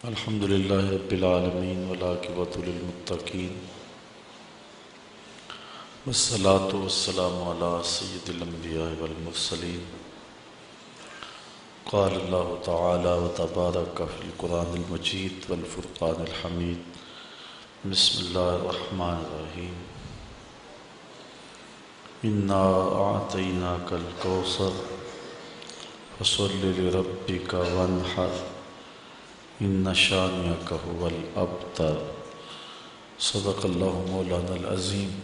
الحمد للہ رب العالمین والعاقبۃ للمتقین والصلاۃ والسلام علی سید الانبیاء والمرسلین قال اللہ تعالی وتبارک فی القرآن المجید والفرقان الحمید بسم اللہ الرحمن الرحیم انا اعطیناک الکوثر فصل لربک وانحر ان شانئک هو الابتر صدق اللہ مولانا العظیم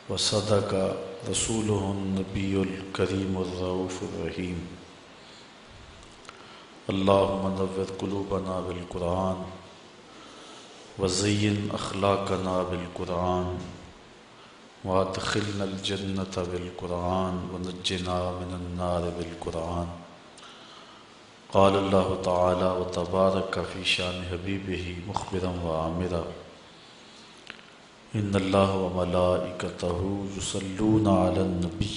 وصدق رسولہ النبی الکریم الرؤوف الرحیم اللہم نور قلوبنا بالقرآن وزین اخلاقنا بالقرآن وادخلنا الجنة بالقرآن ونجنا من النار بالقرآن قال اللہ تعالی وتبارک فی شان حبیبہ مخبرا وعامرا ان اللہ وملائکتہ یصلون علی النبی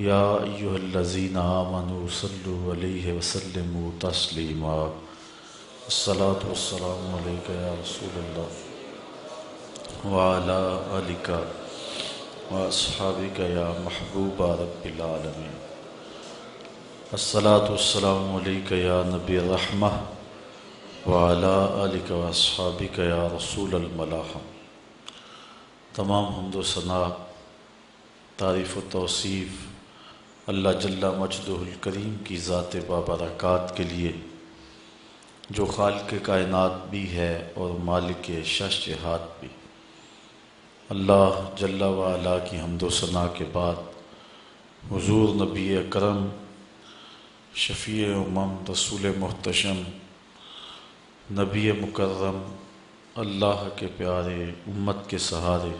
یا ایہا الذین آمنوا صلوا علیہ وسلموا تسلیما الصلاۃ والسلام علیک یا رسول اللہ وعلی آلک واصحابک یا محبوب رب العالمین الصلاۃ والسلام علیک یا نبی الرحمہ وعلی آلک واصحابک یا رسول الملاحہ۔ تمام حمد و ثنا، تعریف و توصیف اللہ جل مجدہ الکریم کی ذات بابرکات کے لیے، جو خالق کائنات بھی ہے اور مالک شش جہات بھی۔ اللہ جل وعلا کی حمد و ثنا کے بعد حضور نبی اکرم شفیع امم رسول محتشم نبی مکرم اللہ کے پیارے امت کے سہارے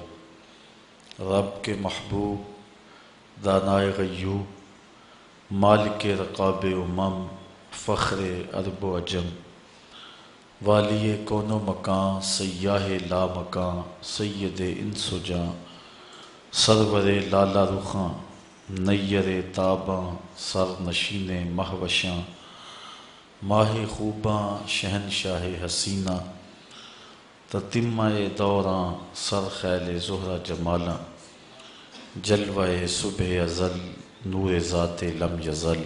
رب کے محبوب دانائے غیوب مالک رقاب امم فخر عرب و عجم والی کون و مکان سیاہ لا مکان سید انس و جاں سرور لالا رخاں نیر تاباں سر نشین مہوشاں ماہ خوباں شہنشاہ حسینہ تتمہ دوراں سر خیل زہرہ جمالاں جلوہ صبح ازل نور ذات لم یزل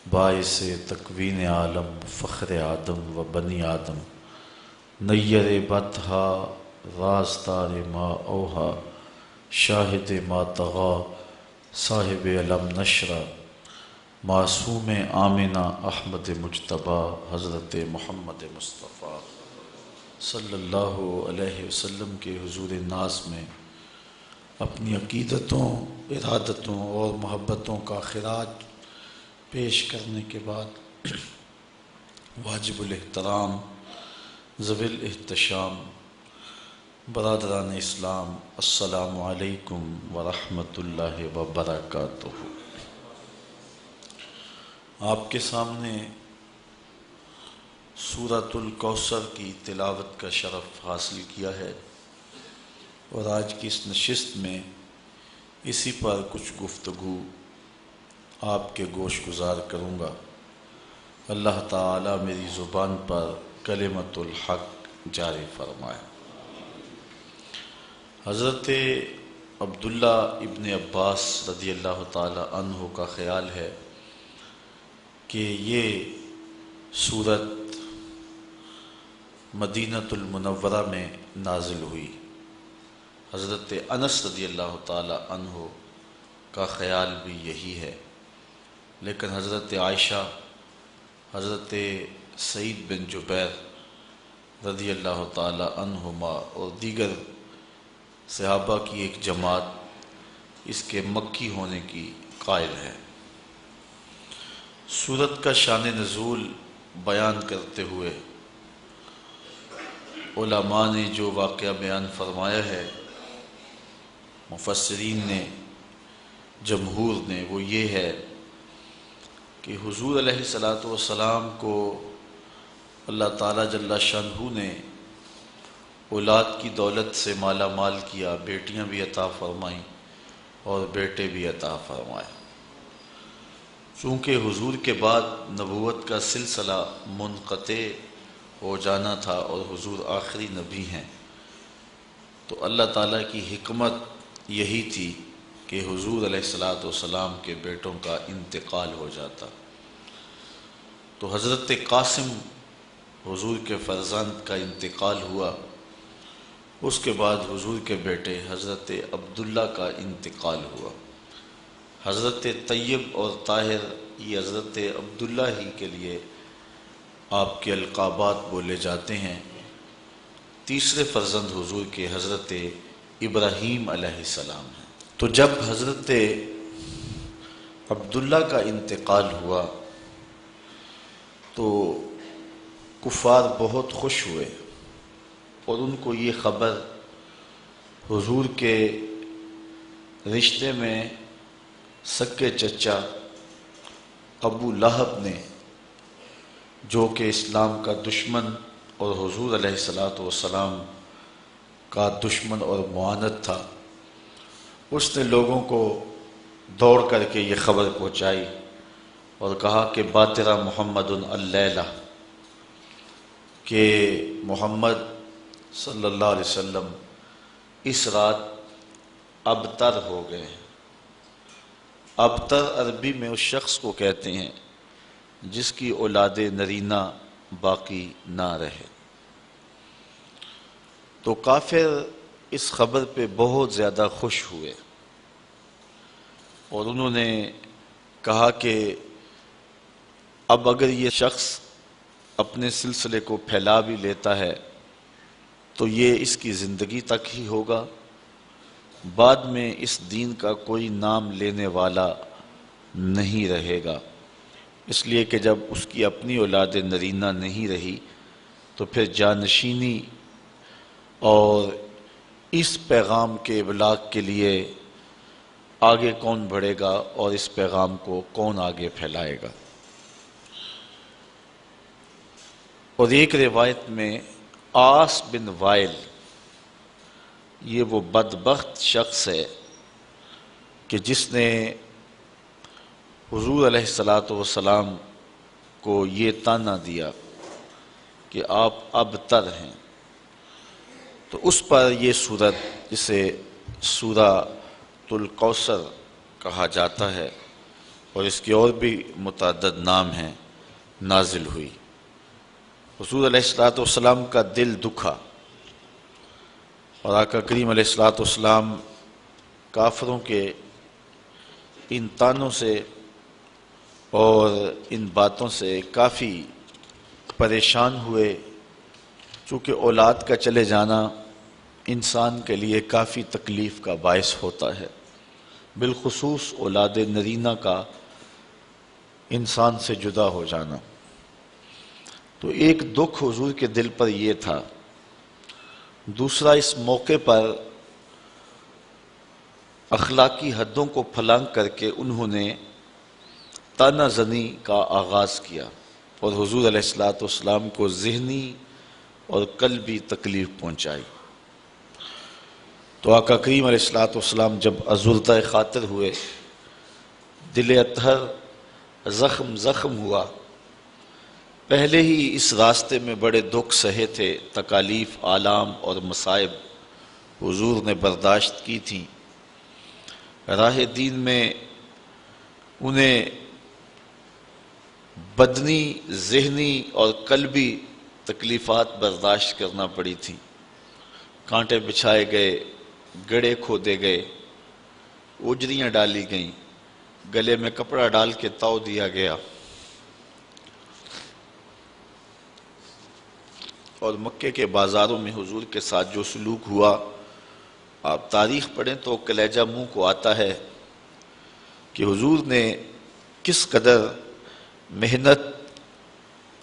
باعث تکوین عالم فخر آدم و بنی آدم نیر بطحا رازدار ما اوہا شاہد ما طغا صاحب علم نشرہ معصوم آمنہ احمد مجتبیٰ حضرت محمد مصطفیٰ صلی اللہ علیہ وسلم کے حضور ناز میں اپنی عقیدتوں ارادتوں اور محبتوں کا خراج پیش کرنے کے بعد واجب الاحترام ذوی الاحتشام برادران اسلام السلام علیکم ورحمۃ اللہ وبرکاتہ۔ آپ کے سامنے سورۃ الکوثر کی تلاوت کا شرف حاصل کیا ہے اور آج کی اس نشست میں اسی پر کچھ گفتگو آپ کے گوش گزار کروں گا۔ اللہ تعالی میری زبان پر کلمۃ الحق جاری فرمائے۔ حضرت عبداللہ ابن عباس رضی اللہ تعالی عنہ کا خیال ہے کہ یہ سورت مدینۃ المنورہ میں نازل ہوئی۔ حضرت انس رضی اللہ تعالی عنہ کا خیال بھی یہی ہے، لیکن حضرت عائشہ، حضرت سعید بن جبیر رضی اللہ تعالی عنہما اور دیگر صحابہ کی ایک جماعت اس کے مکی ہونے کی قائل ہے۔ سورت کا شان نزول بیان کرتے ہوئے علماء نے جو واقعہ بیان فرمایا ہے، مفسرین نے، جمہور نے، وہ یہ ہے کہ حضور علیہ الصلاۃ والسلام کو اللہ تعالیٰ جل شانہ نے اولاد کی دولت سے مالا مال کیا، بیٹیاں بھی عطا فرمائیں اور بیٹے بھی عطا فرمائے۔ چونکہ حضور کے بعد نبوت کا سلسلہ منقطع ہو جانا تھا اور حضور آخری نبی ہیں، تو اللہ تعالیٰ کی حکمت یہی تھی کہ حضور علیہ السلام کے بیٹوں کا انتقال ہو جاتا۔ تو حضرت قاسم حضور کے فرزند کا انتقال ہوا، اس کے بعد حضور کے بیٹے حضرت عبداللہ کا انتقال ہوا۔ حضرت طیب اور طاہر یہ حضرت عبداللہ ہی کے لیے آپ کے القابات بولے جاتے ہیں۔ تیسرے فرزند حضور کے حضرت ابراہیم علیہ السلام ہیں۔ تو جب حضرت عبداللہ کا انتقال ہوا تو کفار بہت خوش ہوئے، اور ان کو یہ خبر حضور کے رشتے میں سکے چچا ابو لہب نے، جو کہ اسلام کا دشمن اور حضور علیہ السلام کا دشمن اور معاند تھا، اس نے لوگوں کو دوڑ کر کے یہ خبر پہنچائی اور کہا کہ باترا محمد اللیلہ، کہ محمد صلی اللہ علیہ وسلم اس رات ابتر ہو گئے۔ ابتر عربی میں اس شخص کو کہتے ہیں جس کی اولاد نرینہ باقی نہ رہے۔ تو کافر اس خبر پہ بہت زیادہ خوش ہوئے، اور انہوں نے کہا کہ اب اگر یہ شخص اپنے سلسلے کو پھیلا بھی لیتا ہے تو یہ اس کی زندگی تک ہی ہوگا، بعد میں اس دین کا کوئی نام لینے والا نہیں رہے گا، اس لیے کہ جب اس کی اپنی اولاد نرینہ نہیں رہی تو پھر جانشینی اور اس پیغام کے ابلاغ کے لیے آگے کون بڑھے گا اور اس پیغام کو کون آگے پھیلائے گا۔ اور ایک روایت میں آس بن وائل، یہ وہ بدبخت شخص ہے کہ جس نے حضور علیہ السلام کو یہ طعنہ دیا کہ آپ ابتر ہیں، تو اس پر یہ سورت، جسے سورہ الکوثر کہا جاتا ہے اور اس کے اور بھی متعدد نام ہیں، نازل ہوئی۔ حضور علیہ السلام کا دل دکھا، اور آقا کریم علیہ السلام کافروں کے ان طعنوں سے اور ان باتوں سے کافی پریشان ہوئے، چونکہ اولاد کا چلے جانا انسان کے لیے کافی تکلیف کا باعث ہوتا ہے، بالخصوص اولاد نرینہ کا انسان سے جدا ہو جانا۔ تو ایک دکھ حضور کے دل پر یہ تھا، دوسرا اس موقع پر اخلاقی حدوں کو پھلانگ کر کے انہوں نے طعنہ زنی کا آغاز کیا اور حضور علیہ السلام کو ذہنی اور قلبی تکلیف پہنچائی۔ تو آقا کریم علیہ السلام جب آزردہ خاطر ہوئے، دل اطہر زخم ہوا، پہلے ہی اس راستے میں بڑے دکھ سہے تھے، تکالیف، آلام اور مصائب حضور نے برداشت کی تھیں، راہ دین میں انہیں بدنی، ذہنی اور قلبی تکلیفات برداشت کرنا پڑی تھیں، کانٹے بچھائے گئے، گڑھے کھودے گئے، اجریاں ڈالی گئیں، گلے میں کپڑا ڈال کے تاؤ دیا گیا، اور مکے کے بازاروں میں حضور کے ساتھ جو سلوک ہوا، آپ تاریخ پڑھیں تو کلیجہ منہ کو آتا ہے کہ حضور نے کس قدر محنت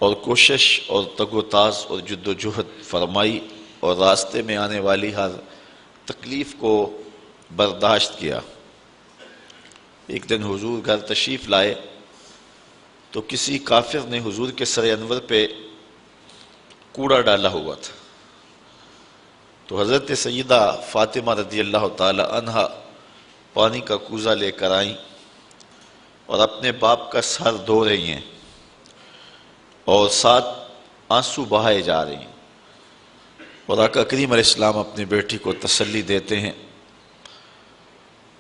اور کوشش اور تگ و تاز اور جد و جہد فرمائی اور راستے میں آنے والی ہر تکلیف کو برداشت کیا۔ ایک دن حضور گھر تشریف لائے تو کسی کافر نے حضور کے سر انور پہ کوڑا ڈالا ہوا تھا، تو حضرت سیدہ فاطمہ رضی اللہ تعالی عنہا پانی کا کوزہ لے کر آئیں اور اپنے باپ کا سر دھو رہی ہیں اور ساتھ آنسو بہائے جا رہی ہیں، اور آقا کریم علیہ السلام اپنی بیٹی کو تسلی دیتے ہیں۔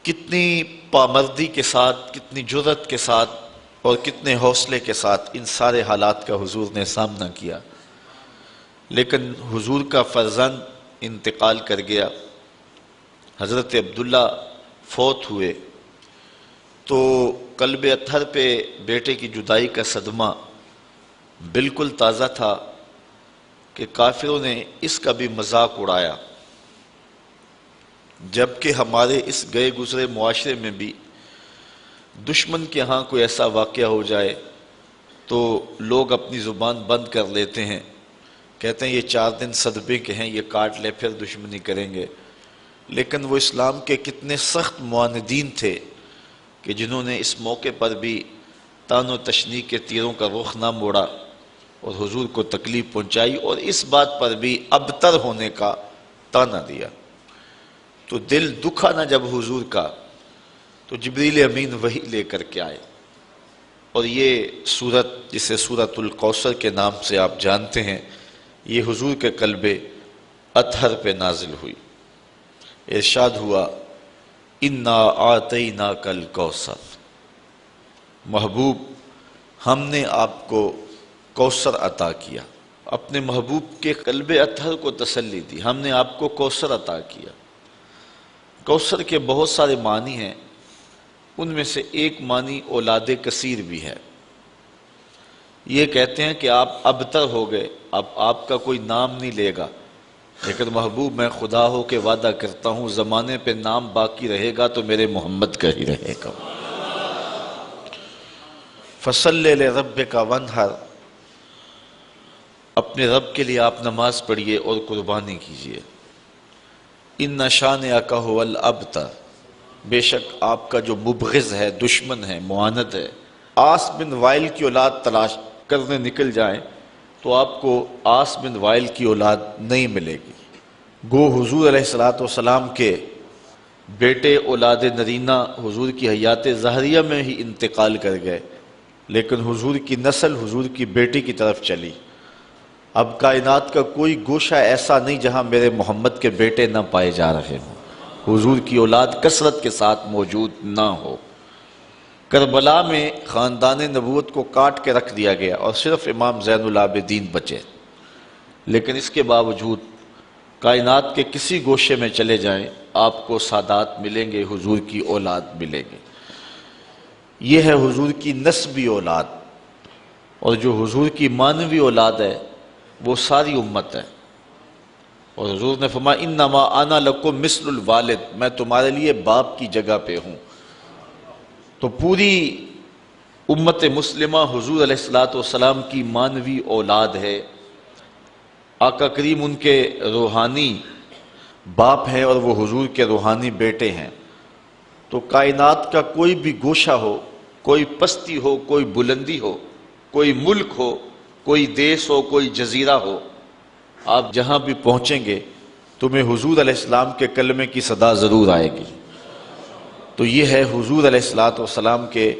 کتنی پامردی کے ساتھ، کتنی جرأت کے ساتھ اور کتنے حوصلے کے ساتھ ان سارے حالات کا حضور نے سامنا کیا، لیکن حضور کا فرزند انتقال کر گیا۔ حضرت عبداللہ فوت ہوئے تو قلب اطہر پہ بیٹے کی جدائی کا صدمہ بالکل تازہ تھا کہ کافروں نے اس کا بھی مذاق اڑایا، جبکہ ہمارے اس گئے گزرے معاشرے میں بھی دشمن کے ہاں کوئی ایسا واقعہ ہو جائے تو لوگ اپنی زبان بند کر لیتے ہیں، کہتے ہیں یہ 4 دن صدمے کے ہیں، یہ کاٹ لے پھر دشمنی کریں گے۔ لیکن وہ اسلام کے کتنے سخت معاندین تھے کہ جنہوں نے اس موقع پر بھی طعن و تشنیع کے تیروں کا رخ نہ موڑا اور حضور کو تکلیف پہنچائی، اور اس بات پر بھی ابتر ہونے کا طعنہ دیا۔ تو دل دکھا نہ جب حضور کا، تو جبریل امین وحی لے کر کے آئے، اور یہ سورت جسے سورت الکوثر کے نام سے آپ جانتے ہیں، یہ حضور کے قلب اطہر پہ نازل ہوئی۔ ارشاد ہوا انا اعطیناک الکوثر، محبوب ہم نے آپ کو کوثر عطا کیا۔ اپنے محبوب کے قلب اطہر کو تسلی دی، ہم نے آپ کو کوثر عطا کیا۔ کوثر کے بہت سارے معنی ہیں، ان میں سے ایک معنی اولاد کثیر بھی ہے۔ یہ کہتے ہیں کہ آپ ابتر ہو گئے، اب آپ کا کوئی نام نہیں لے گا، لیکن محبوب میں خدا ہو کے وعدہ کرتا ہوں زمانے پہ نام باقی رہے گا تو میرے محمد کا ہی رہے گا۔ فصلی لربک وانحر، اپنے رب کے لیے آپ نماز پڑھیے اور قربانی کیجیے۔ ان شانئک ھو الابتر، بے شک آپ کا جو مبغض ہے، دشمن ہے، معاند ہے، عاص بن وائل کی اولاد تلاش کرنے نکل جائیں تو آپ کو عاص بن وائل کی اولاد نہیں ملے گی۔ گو حضور علیہ السلام کے بیٹے اولاد نرینہ حضور کی حیات ظاہریہ میں ہی انتقال کر گئے، لیکن حضور کی نسل حضور کی بیٹی کی طرف چلی۔ اب کائنات کا کوئی گوشہ ایسا نہیں جہاں میرے محمد کے بیٹے نہ پائے جا رہے ہوں، حضور کی اولاد کثرت کے ساتھ موجود نہ ہو۔ کربلا میں خاندان نبوت کو کاٹ کے رکھ دیا گیا اور صرف امام زین العابدین بچے، لیکن اس کے باوجود کائنات کے کسی گوشے میں چلے جائیں آپ کو سادات ملیں گے، حضور کی اولاد ملیں گے۔ یہ ہے حضور کی نسبی اولاد، اور جو حضور کی معنوی اولاد ہے وہ ساری امت ہے۔ اور حضور نے فرمایا انما انا لکم مثل الوالد، میں تمہارے لیے باپ کی جگہ پہ ہوں۔ تو پوری امت مسلمہ حضور علیہ السلام کی معنوی اولاد ہے۔ آقا کریم ان کے روحانی باپ ہیں اور وہ حضور کے روحانی بیٹے ہیں۔ تو کائنات کا کوئی بھی گوشہ ہو، کوئی پستی ہو، کوئی بلندی ہو، کوئی ملک ہو، کوئی دیس ہو، کوئی جزیرہ ہو، آپ جہاں بھی پہنچیں گے تمہیں حضور علیہ السلام کے کلمے کی صدا ضرور آئے گی۔ تو یہ ہے حضور علیہ السلام کے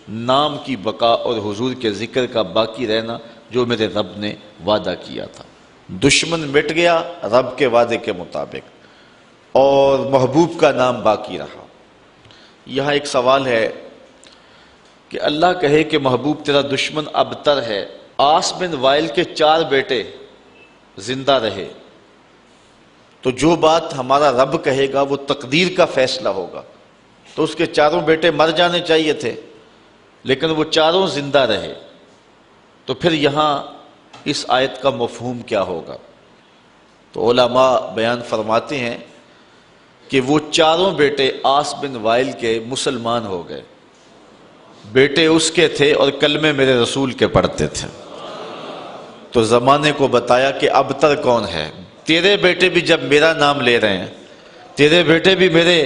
نام کی بقا اور حضور کے ذکر کا باقی رہنا جو میرے رب نے وعدہ کیا تھا۔ دشمن مٹ گیا رب کے وعدے کے مطابق، اور محبوب کا نام باقی رہا۔ یہاں ایک سوال ہے کہ اللہ کہے کہ محبوب تیرا دشمن ابتر ہے، عاص بن وائل کے 4 بیٹے زندہ رہے، تو جو بات ہمارا رب کہے گا وہ تقدیر کا فیصلہ ہوگا، تو اس کے 4 بیٹے مر جانے چاہیے تھے، لیکن وہ 4 زندہ رہے۔ تو پھر یہاں اس آیت کا مفہوم کیا ہوگا؟ تو علماء بیان فرماتے ہیں کہ وہ 4 بیٹے عاص بن وائل کے مسلمان ہو گئے، بیٹے اس کے تھے اور کلمے میرے رسول کے پڑھتے تھے۔ تو زمانے کو بتایا کہ ابتر کون ہے؟ تیرے بیٹے بھی جب میرا نام لے رہے ہیں، تیرے بیٹے بھی میرے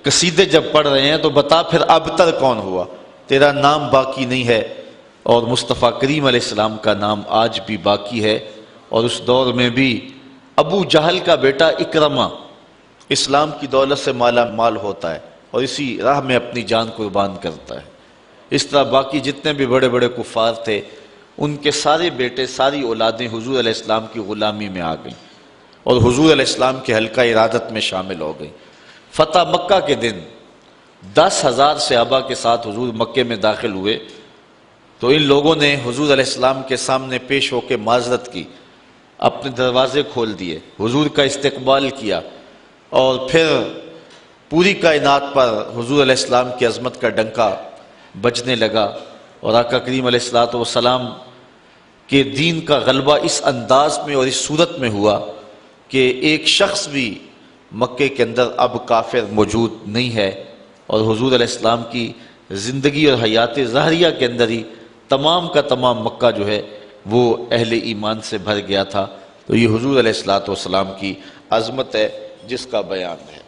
قصیدے جب پڑھ رہے ہیں، تو بتا پھر ابتر کون ہوا؟ تیرا نام باقی نہیں ہے، اور مصطفیٰ کریم علیہ السلام کا نام آج بھی باقی ہے۔ اور اس دور میں بھی ابو جہل کا بیٹا اکرمہ اسلام کی دولت سے مالا مال ہوتا ہے اور اسی راہ میں اپنی جان قربان کرتا ہے۔ اس طرح باقی جتنے بھی بڑے بڑے کفار تھے ان کے سارے بیٹے ساری اولادیں حضور علیہ السلام کی غلامی میں آ گئیں اور حضور علیہ السلام کے حلقہ ارادت میں شامل ہو گئیں۔ فتح مکہ کے دن 10,000 صحابہ کے ساتھ حضور مکے میں داخل ہوئے تو ان لوگوں نے حضور علیہ السلام کے سامنے پیش ہو کے معذرت کی، اپنے دروازے کھول دیے، حضور کا استقبال کیا، اور پھر پوری کائنات پر حضور علیہ السلام کی عظمت کا ڈنکا بجنے لگا، اور آقا کریم علیہ السلام کے دین کا غلبہ اس انداز میں اور اس صورت میں ہوا کہ ایک شخص بھی مکے کے اندر اب کافر موجود نہیں ہے، اور حضور علیہ السلام کی زندگی اور حیات ظاہریہ کے اندر ہی تمام کا تمام مکہ جو ہے وہ اہل ایمان سے بھر گیا تھا۔ تو یہ حضور علیہ السلام کی عظمت ہے جس کا بیان ہے۔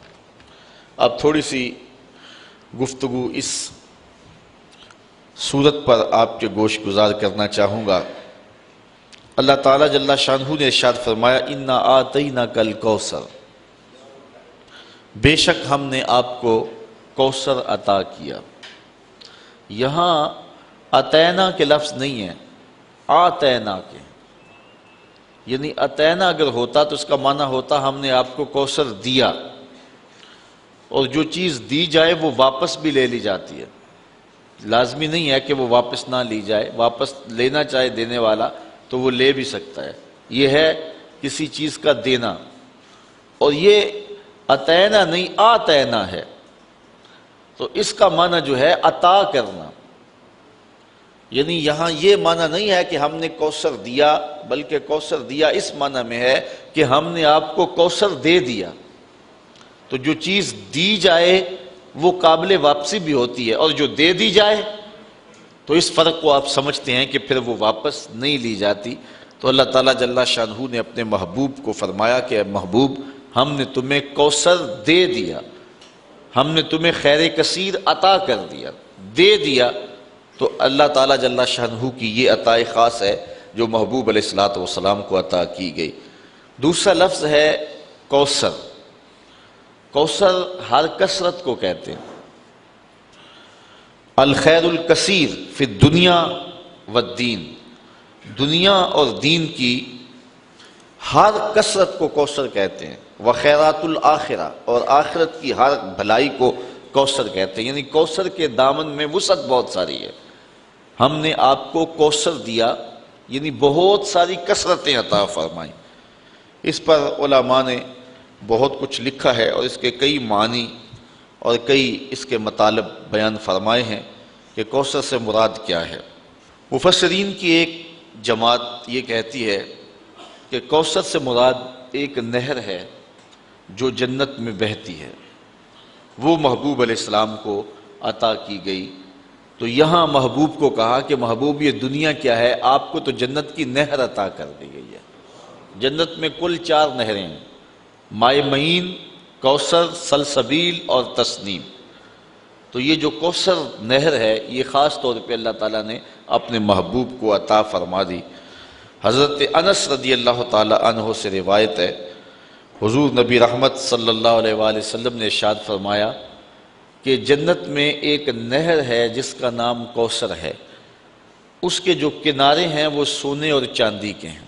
اب تھوڑی سی گفتگو اس صورت پر آپ کے گوش گزار کرنا چاہوں گا۔ اللہ تعالیٰ جل شانہ نے ارشاد فرمایا اِنَّا آتَيْنَاكَ الْكَوْثَرَ، بے شک ہم نے آپ کو کوثر عطا کیا۔ یہاں اتینا کے لفظ نہیں ہے، آتینا کے، یعنی اتینا اگر ہوتا تو اس کا معنی ہوتا ہم نے آپ کو کوثر دیا، اور جو چیز دی جائے وہ واپس بھی لے لی جاتی ہے، لازمی نہیں ہے کہ وہ واپس نہ لی جائے، واپس لینا چاہے دینے والا تو وہ لے بھی سکتا ہے، یہ ہے کسی چیز کا دینا، اور یہ اتینا نہیں آتینا ہے، تو اس کا معنی جو ہے عطا کرنا، یعنی یہاں یہ معنی نہیں ہے کہ ہم نے کوثر دیا، بلکہ کوثر دیا اس معنی میں ہے کہ ہم نے آپ کو کوثر دے دیا۔ تو جو چیز دی جائے وہ قابل واپسی بھی ہوتی ہے، اور جو دے دی جائے تو اس فرق کو آپ سمجھتے ہیں کہ پھر وہ واپس نہیں لی جاتی۔ تو اللہ تعالیٰ جل شانہ نے اپنے محبوب کو فرمایا کہ اے محبوب ہم نے تمہیں کوثر دے دیا، ہم نے تمہیں خیر کثیر عطا کر دیا، دے دیا۔ تو اللہ تعالیٰ جل شانہ کی یہ عطا خاص ہے جو محبوب علیہ السلام کو عطا کی گئی۔ دوسرا لفظ ہے کوثر۔ کوثر ہر کثرت کو کہتے ہیں، الخیر الکثیر فی الدنیا والدین، دنیا اور دین کی ہر کثرت کو کوثر کہتے ہیں، وخیرات الآخرہ، اور آخرت کی ہر بھلائی کو کوثر کہتے ہیں، یعنی کوثر کے دامن میں وسعت بہت ساری ہے۔ ہم نے آپ کو کوثر دیا یعنی بہت ساری کثرتیں عطا فرمائیں۔ اس پر علماء نے بہت کچھ لکھا ہے اور اس کے کئی معنی اور کئی اس کے مطالب بیان فرمائے ہیں کہ کوثر سے مراد کیا ہے۔ مفسرین کی ایک جماعت یہ کہتی ہے کہ کوثر سے مراد ایک نہر ہے جو جنت میں بہتی ہے، وہ محبوب علیہ السلام کو عطا کی گئی۔ تو یہاں محبوب کو کہا کہ محبوب یہ دنیا کیا ہے، آپ کو تو جنت کی نہر عطا کر دی گئی ہے۔ جنت میں کل 4 نہریں ہیں، مائے معین، کوثر، سلسبیل اور تسنیم۔ تو یہ جو کوثر نہر ہے یہ خاص طور پہ اللہ تعالیٰ نے اپنے محبوب کو عطا فرما دی۔ حضرت انس رضی اللہ تعالی عنہ سے روایت ہے، حضور نبی رحمت صلی اللہ علیہ وآلہ وسلم نے ارشاد فرمایا کہ جنت میں ایک نہر ہے جس کا نام کوثر ہے، اس کے جو کنارے ہیں وہ سونے اور چاندی کے ہیں،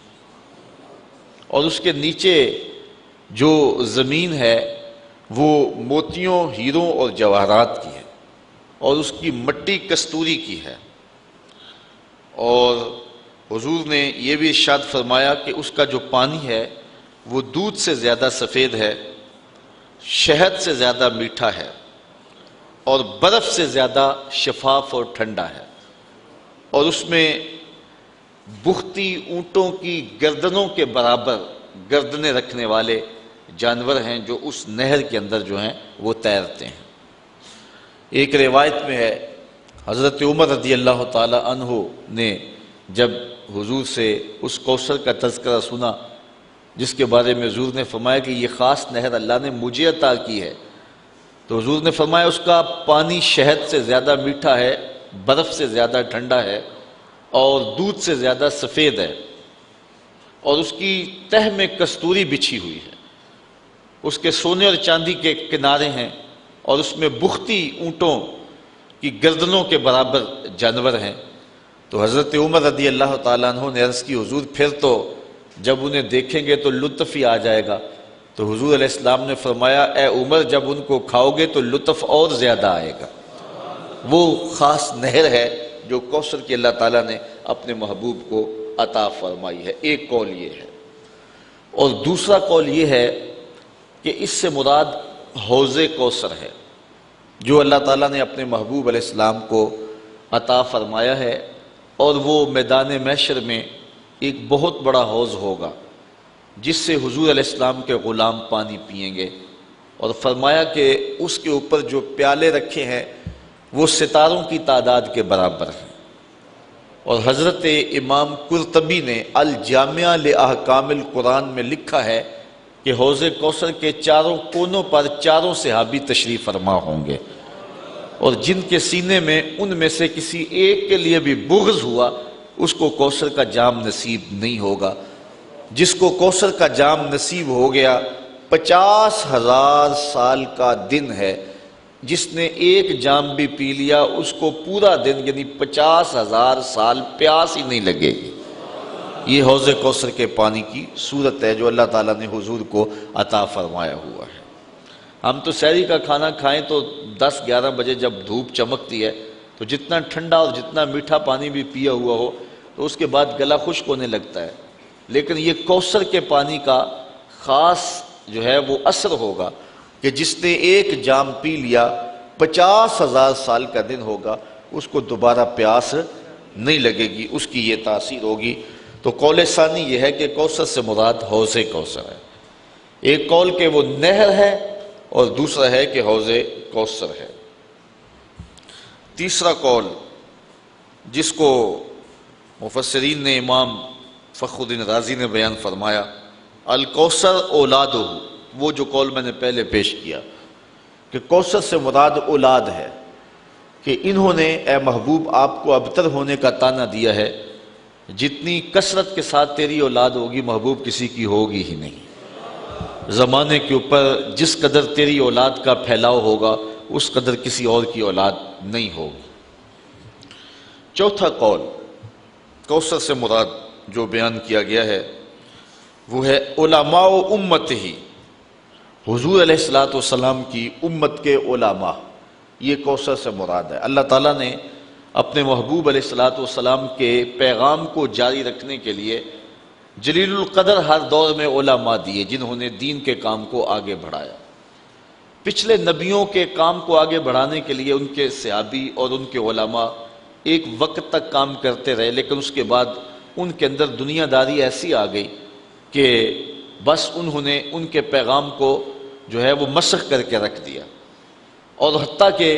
اور اس کے نیچے جو زمین ہے وہ موتیوں، ہیروں اور جواہرات کی ہے، اور اس کی مٹی کستوری کی ہے۔ اور حضور نے یہ بھی ارشاد فرمایا کہ اس کا جو پانی ہے وہ دودھ سے زیادہ سفید ہے، شہد سے زیادہ میٹھا ہے، اور برف سے زیادہ شفاف اور ٹھنڈا ہے، اور اس میں بختی اونٹوں کی گردنوں کے برابر گردنیں رکھنے والے جانور ہیں جو اس نہر کے اندر جو ہیں وہ تیرتے ہیں۔ ایک روایت میں ہے حضرت عمر رضی اللہ تعالی عنہ نے جب حضور سے اس کوثر کا تذکرہ سنا جس کے بارے میں حضور نے فرمایا کہ یہ خاص نہر اللہ نے مجھے عطا کی ہے، تو حضور نے فرمایا اس کا پانی شہد سے زیادہ میٹھا ہے، برف سے زیادہ ٹھنڈا ہے، اور دودھ سے زیادہ سفید ہے، اور اس کی تہ میں کستوری بچھی ہوئی ہے، اس کے سونے اور چاندی کے کنارے ہیں، اور اس میں بختی اونٹوں کی گردنوں کے برابر جانور ہیں۔ تو حضرت عمر رضی اللہ تعالیٰ عنہ نے عرض کی حضور پھر تو جب انہیں دیکھیں گے تو لطف ہی آ جائے گا۔ تو حضور علیہ السلام نے فرمایا اے عمر جب ان کو کھاؤ گے تو لطف اور زیادہ آئے گا۔ وہ خاص نہر ہے جو کوثر کی اللہ تعالیٰ نے اپنے محبوب کو عطا فرمائی ہے۔ ایک قول یہ ہے، اور دوسرا قول یہ ہے کہ اس سے مراد حوض کوثر ہے جو اللہ تعالیٰ نے اپنے محبوب علیہ السلام کو عطا فرمایا ہے، اور وہ میدان محشر میں ایک بہت بڑا حوض ہوگا جس سے حضور علیہ السلام کے غلام پانی پئیں گے، اور فرمایا کہ اس کے اوپر جو پیالے رکھے ہیں وہ ستاروں کی تعداد کے برابر ہیں۔ اور حضرت امام قرطبی نے الجامعہ لاحکام القرآن میں لکھا ہے کہ حوض کوثر کے چاروں کونوں پر چاروں صحابی تشریف فرما ہوں گے، اور جن کے سینے میں ان میں سے کسی ایک کے لیے بھی بغض ہوا اس کو کوثر کا جام نصیب نہیں ہوگا۔ جس کو کوثر کا جام نصیب ہو گیا 50,000 سال کا دن ہے، جس نے ایک جام بھی پی لیا اس کو پورا دن یعنی 50,000 سال پیاس ہی نہیں لگے گی۔ یہ حوض کوثر کے پانی کی صورت ہے جو اللہ تعالیٰ نے حضور کو عطا فرمایا ہوا ہے۔ ہم تو سحری کا کھانا کھائیں تو 10-11 بجے جب دھوپ چمکتی ہے تو جتنا ٹھنڈا اور جتنا میٹھا پانی بھی پیا ہوا ہو تو اس کے بعد گلا خشک ہونے لگتا ہے، لیکن یہ کوثر کے پانی کا خاص جو ہے وہ اثر ہوگا کہ جس نے ایک جام پی لیا 50,000 سال کا دن ہوگا اس کو دوبارہ پیاس نہیں لگے گی، اس کی یہ تاثیر ہوگی۔ تو قول ثانی یہ ہے کہ کوثر سے مراد حوض کوثر ہے۔ ایک قول کہ وہ نہر ہے اور دوسرا ہے کہ حوض کوثر ہے۔ تیسرا قول جس کو مفسرین نے امام فخر الدین رازی نے بیان فرمایا الکوثر اولادہ، وہ جو قول میں نے پہلے پیش کیا کہ کوثر سے مراد اولاد ہے، کہ انہوں نے اے محبوب آپ کو ابتر ہونے کا طعنہ دیا ہے، جتنی کثرت کے ساتھ تیری اولاد ہوگی محبوب کسی کی ہوگی ہی نہیں۔ زمانے کے اوپر جس قدر تیری اولاد کا پھیلاؤ ہوگا اس قدر کسی اور کی اولاد نہیں ہوگی۔ چوتھا قول کوثر سے مراد جو بیان کیا گیا ہے وہ ہے علماء امت ہی، حضور علیہ السلام کی امت کے علماء، یہ کوثر سے مراد ہے۔ اللہ تعالیٰ نے اپنے محبوب علیہ السلام کے پیغام کو جاری رکھنے کے لیے جلیل القدر ہر دور میں علماء دیے جنہوں نے دین کے کام کو آگے بڑھایا۔ پچھلے نبیوں کے کام کو آگے بڑھانے کے لیے ان کے صحابی اور ان کے علماء ایک وقت تک کام کرتے رہے، لیکن اس کے بعد ان کے اندر دنیا داری ایسی آ گئی کہ بس انہوں نے ان کے پیغام کو جو ہے وہ مسخ کر کے رکھ دیا، اور حتیٰ کہ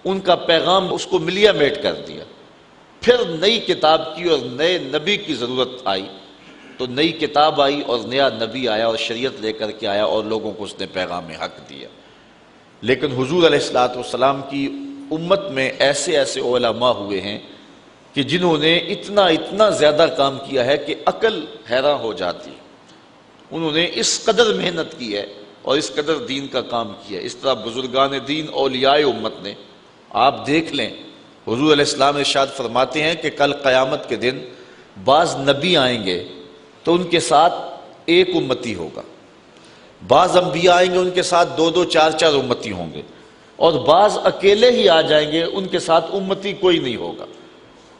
ان کا پیغام اس کو ملیا میٹ کر دیا۔ پھر نئی کتاب کی اور نئے نبی کی ضرورت آئی تو نئی کتاب آئی اور نیا نبی آیا اور شریعت لے کر کے آیا اور لوگوں کو اس نے پیغام حق دیا۔ لیکن حضور علیہ السلام کی امت میں ایسے ایسے علماء ہوئے ہیں کہ جنہوں نے اتنا زیادہ کام کیا ہے کہ عقل حیران ہو جاتی۔ انہوں نے اس قدر محنت کی ہے اور اس قدر دین کا کام کیا ہے۔ اس طرح بزرگان دین اولیاء امت نے، آپ دیکھ لیں حضور علیہ السلام ارشاد فرماتے ہیں کہ کل قیامت کے دن بعض نبی آئیں گے تو ان کے ساتھ ایک امتی ہوگا، بعض انبیاء آئیں گے ان کے ساتھ 2-2 4-4 امتی ہوں گے، اور بعض اکیلے ہی آ جائیں گے ان کے ساتھ امتی کوئی نہیں ہوگا،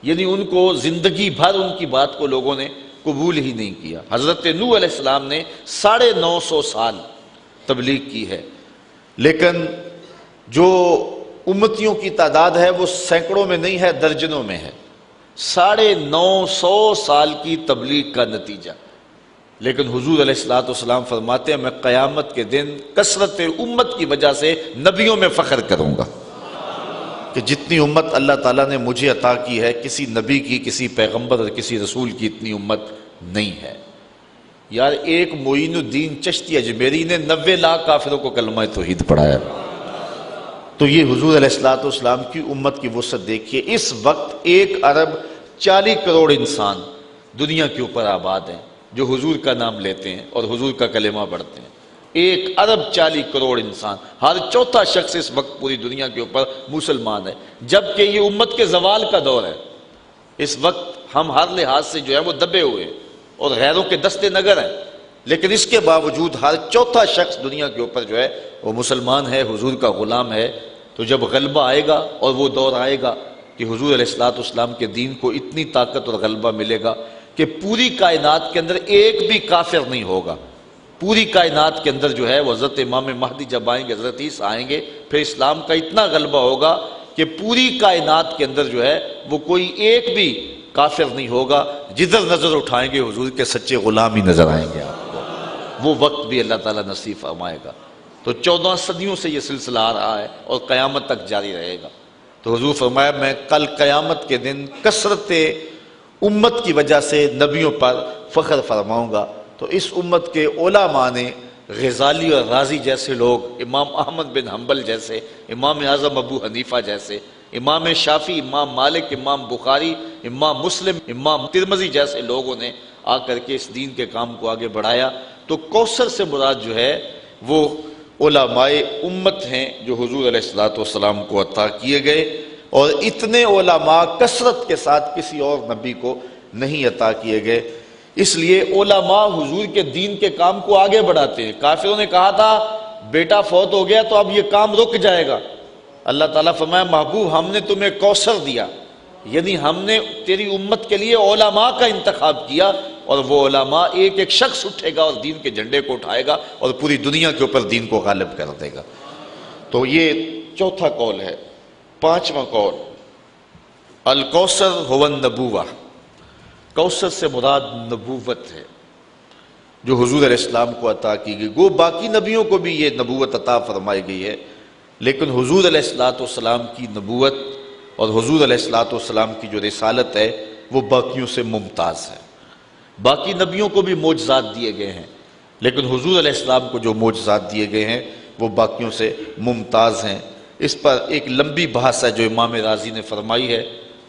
یعنی ان کو زندگی بھر ان کی بات کو لوگوں نے قبول ہی نہیں کیا۔ حضرت نوح علیہ السلام نے 950 سال تبلیغ کی ہے، لیکن جو امتیوں کی تعداد ہے وہ سینکڑوں میں نہیں ہے، درجنوں میں ہے۔ 950 سال کی تبلیغ کا نتیجہ، لیکن حضور علیہ السلام فرماتے ہیں میں قیامت کے دن کثرت امت کی وجہ سے نبیوں میں فخر کروں گا کہ جتنی امت اللہ تعالیٰ نے مجھے عطا کی ہے کسی نبی کی، کسی پیغمبر اور کسی رسول کی اتنی امت نہیں ہے۔ یار ایک معین الدین چشتی اجمیری نے 90 لاکھ کافروں کو کلمہ توحید پڑھایا، تو یہ حضور علیہ السلام کی امت کی وسعت دیکھیے۔ اس وقت 1 ارب 40 کروڑ انسان دنیا کے اوپر آباد ہیں جو حضور کا نام لیتے ہیں اور حضور کا کلمہ پڑھتے ہیں، 1,40,40,000,000 انسان، ہر چوتھا شخص اس وقت پوری دنیا کے اوپر مسلمان ہے، جبکہ یہ امت کے زوال کا دور ہے۔ اس وقت ہم ہر لحاظ سے جو ہے وہ دبے ہوئے ہیں اور غیروں کے دستے نگر ہیں، لیکن اس کے باوجود ہر چوتھا شخص دنیا کے اوپر جو ہے وہ مسلمان ہے، حضور کا غلام ہے۔ تو جب غلبہ آئے گا اور وہ دور آئے گا کہ حضور علیہ السلام کے دین کو اتنی طاقت اور غلبہ ملے گا کہ پوری کائنات کے اندر ایک بھی کافر نہیں ہوگا، پوری کائنات کے اندر جو ہے وہ حضرت امام مہدی جب آئیں گے، حضرت عیسیٰ آئیں گے، پھر اسلام کا اتنا غلبہ ہوگا کہ پوری کائنات کے اندر جو ہے وہ کوئی ایک بھی کافر نہیں ہوگا، جدھر نظر اٹھائیں گے حضور کے سچے غلام ہی نظر آئیں گے آپ کو۔ وہ وقت بھی اللہ تعالیٰ نصیب فرمائے گا۔ تو 14 صدیوں سے یہ سلسلہ آ رہا ہے اور قیامت تک جاری رہے گا۔ تو حضور فرمایا میں کل قیامت کے دن کثرت امت کی وجہ سے نبیوں پر فخر فرماؤں گا۔ تو اس امت کے علماء نے غزالی اور رازی جیسے لوگ، امام احمد بن حنبل جیسے، امام اعظم ابو حنیفہ جیسے، امام شافعی، امام مالک، امام بخاری، امام مسلم، امام ترمذی جیسے لوگوں نے آ کر کے اس دین کے کام کو آگے بڑھایا۔ تو کوثر سے مراد جو ہے وہ علماء امت ہیں جو حضور علیہ السلام کو عطا کیے گئے، اور اتنے علماء کثرت کے ساتھ کسی اور نبی کو نہیں عطا کیے گئے۔ اس لیے علماء حضور کے دین کے کام کو آگے بڑھاتے ہیں۔ کافروں نے کہا تھا بیٹا فوت ہو گیا تو اب یہ کام رک جائے گا، اللہ تعالیٰ فرمایا محبوب ہم نے تمہیں کوثر دیا، یعنی ہم نے تیری امت کے لیے علماء کا انتخاب کیا، اور وہ علماء ایک ایک شخص اٹھے گا اور دین کے جھنڈے کو اٹھائے گا اور پوری دنیا کے اوپر دین کو غالب کر دے گا۔ تو یہ چوتھا قول ہے۔ پانچواں قول الکوثر هو النبوہ، کوثر سے مراد نبوت ہے جو حضور علیہ السلام کو عطا کی گئی۔ گو باقی نبیوں کو بھی یہ نبوت عطا فرمائی گئی ہے، لیکن حضور علیہ السلام کی نبوت اور حضور علیہ السلام کی جو رسالت ہے وہ باقیوں سے ممتاز ہے۔ باقی نبیوں کو بھی معجزات دیے گئے ہیں، لیکن حضور علیہ السلام کو جو معجزات دیے گئے ہیں وہ باقیوں سے ممتاز ہیں۔ اس پر ایک لمبی بحث ہے جو امام رازی نے فرمائی ہے۔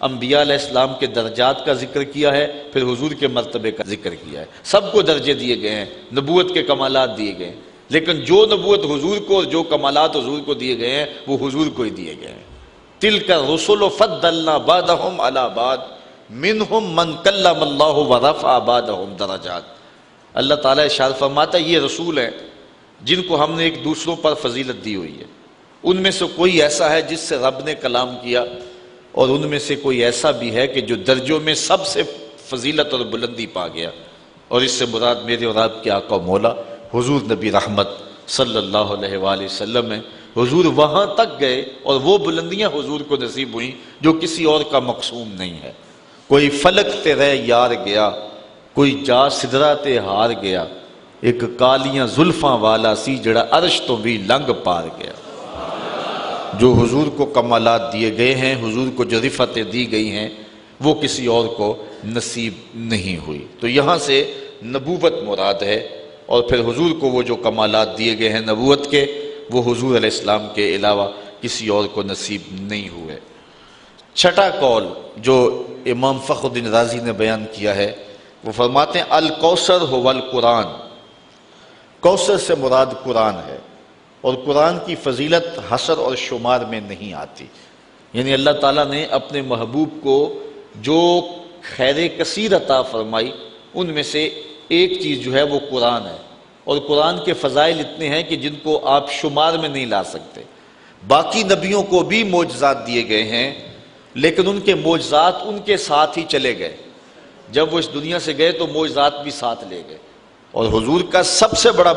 انبیاء علیہ السلام کے درجات کا ذکر کیا ہے، پھر حضور کے مرتبے کا ذکر کیا ہے۔ سب کو درجے دیے گئے ہیں، نبوت کے کمالات دیے گئے ہیں، لیکن جو نبوت حضور کو اور جو کمالات حضور کو دیے گئے ہیں وہ حضور کو ہی دیے گئے ہیں۔ تِلْكَ الرُّسُلُ فَضَّلْنَا بَعْضَهُمْ عَلَىٰ بَعْضٍ مِّنْهُمْ مَنْ كَلَّمَ اللَّهُ وَرَفَعَ بَعْضَهُمْ دَرَجَاتٍ۔ اللہ تعالیٰ ارشاد فرماتا ہے یہ رسول ہیں جن کو ہم نے ایک دوسروں پر فضیلت دی ہوئی ہے، ان میں سے کوئی ایسا ہے جس سے رب نے کلام کیا، اور ان میں سے کوئی ایسا بھی ہے کہ جو درجوں میں سب سے فضیلت اور بلندی پا گیا، اور اس سے مراد میرے اور آپ کے آقا و مولا حضور نبی رحمت صلی اللہ علیہ وآلہ وسلم ہیں۔ حضور وہاں تک گئے اور وہ بلندیاں حضور کو نصیب ہوئیں جو کسی اور کا مقسوم نہیں ہے۔ کوئی فلک تے رہ یار گیا، کوئی جا سدرا تے ہار گیا، ایک کالیاں زلفاں والا سی جڑا عرش تو بھی لنگ پار گیا۔ جو حضور کو کمالات دیے گئے ہیں، حضور کو جو رفتیں دی گئی ہیں، وہ کسی اور کو نصیب نہیں ہوئی۔ تو یہاں سے نبوت مراد ہے، اور پھر حضور کو وہ جو کمالات دیے گئے ہیں نبوت کے، وہ حضور علیہ السلام کے علاوہ کسی اور کو نصیب نہیں ہوئے۔ چھٹا قول جو امام فخر الدین رازی نے بیان کیا ہے، وہ فرماتے ہیں الکوثر هو القرآن، کوثر سے مراد قرآن ہے، اور قرآن کی فضیلت حصر اور شمار میں نہیں آتی۔ یعنی اللہ تعالیٰ نے اپنے محبوب کو جو خیر کثیر عطا فرمائی ان میں سے ایک چیز جو ہے وہ قرآن ہے، اور قرآن کے فضائل اتنے ہیں کہ جن کو آپ شمار میں نہیں لا سکتے۔ باقی نبیوں کو بھی معجزات دیے گئے ہیں، لیکن ان کے معجزات ان کے ساتھ ہی چلے گئے، جب وہ اس دنیا سے گئے تو معجزات بھی ساتھ لے گئے۔ اور حضور کا سب سے بڑا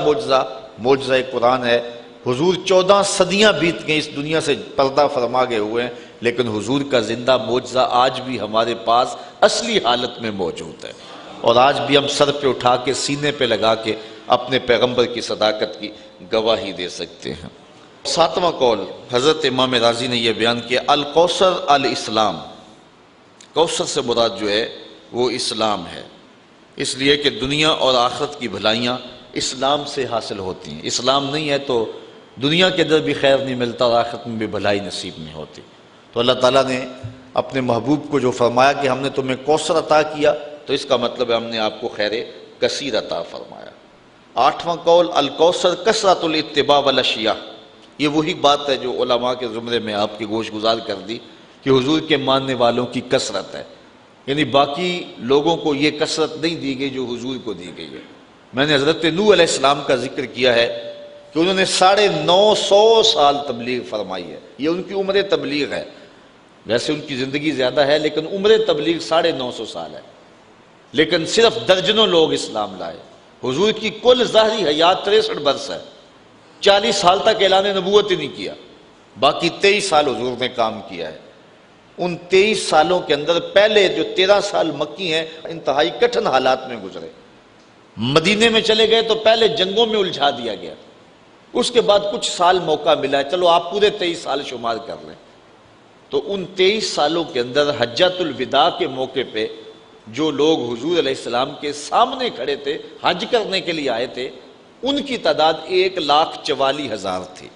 معجزہ قرآن ہے۔ حضور 14 صدیاں بیت گئیں اس دنیا سے پردہ فرما گئے ہوئے ہیں، لیکن حضور کا زندہ معجزہ آج بھی ہمارے پاس اصلی حالت میں موجود ہے، اور آج بھی ہم سر پہ اٹھا کے سینے پہ لگا کے اپنے پیغمبر کی صداقت کی گواہی دے سکتے ہیں۔ ساتواں قول حضرت امام رازی نے یہ بیان کیا الکوثر الاسلام، کوثر سے مراد جو ہے وہ اسلام ہے، اس لیے کہ دنیا اور آخرت کی بھلائیاں اسلام سے حاصل ہوتی ہیں۔ اسلام نہیں ہے تو دنیا کے اندر بھی خیر نہیں ملتا اور آخرت میں بھی بھلائی نصیب نہیں ہوتی۔ تو اللہ تعالیٰ نے اپنے محبوب کو جو فرمایا کہ ہم نے تمہیں کوثر عطا کیا، تو اس کا مطلب ہے ہم نے آپ کو خیر کثیر عطا فرمایا۔ 8واں قول الکوثر کثرت الاتباع والاشیاء، یہ وہی بات ہے جو علماء کے زمرے میں آپ کی گوش گزار کر دی کہ حضور کے ماننے والوں کی کثرت ہے، یعنی باقی لوگوں کو یہ کثرت نہیں دی گئی جو حضور کو دی گئی ہے۔ میں نے حضرت نوح علیہ السلام کا ذکر کیا ہے کہ انہوں نے 950 سال تبلیغ فرمائی ہے، یہ ان کی عمر تبلیغ ہے، ویسے ان کی زندگی زیادہ ہے لیکن عمر تبلیغ 950 سال ہے، لیکن صرف درجنوں لوگ اسلام لائے۔ حضور کی کل ظاہری حیات 63 برس ہے، 40 سال تک اعلان نبوت ہی نہیں کیا، باقی 23 سال حضور نے کام کیا ہے۔ ان 23 سالوں کے اندر پہلے جو 13 سال مکی ہیں انتہائی کٹھن حالات میں گزرے۔ مدینے میں چلے گئے تو پہلے جنگوں میں الجھا دیا گیا، اس کے بعد کچھ سال موقع ملا، چلو آپ پورے 23 سال شمار کر لیں۔ تو ان 23 سالوں کے اندر حجۃ الوداع کے موقع پہ جو لوگ حضور علیہ السلام کے سامنے کھڑے تھے، حج کرنے کے لیے آئے تھے، ان کی تعداد 1,44,000 تھی۔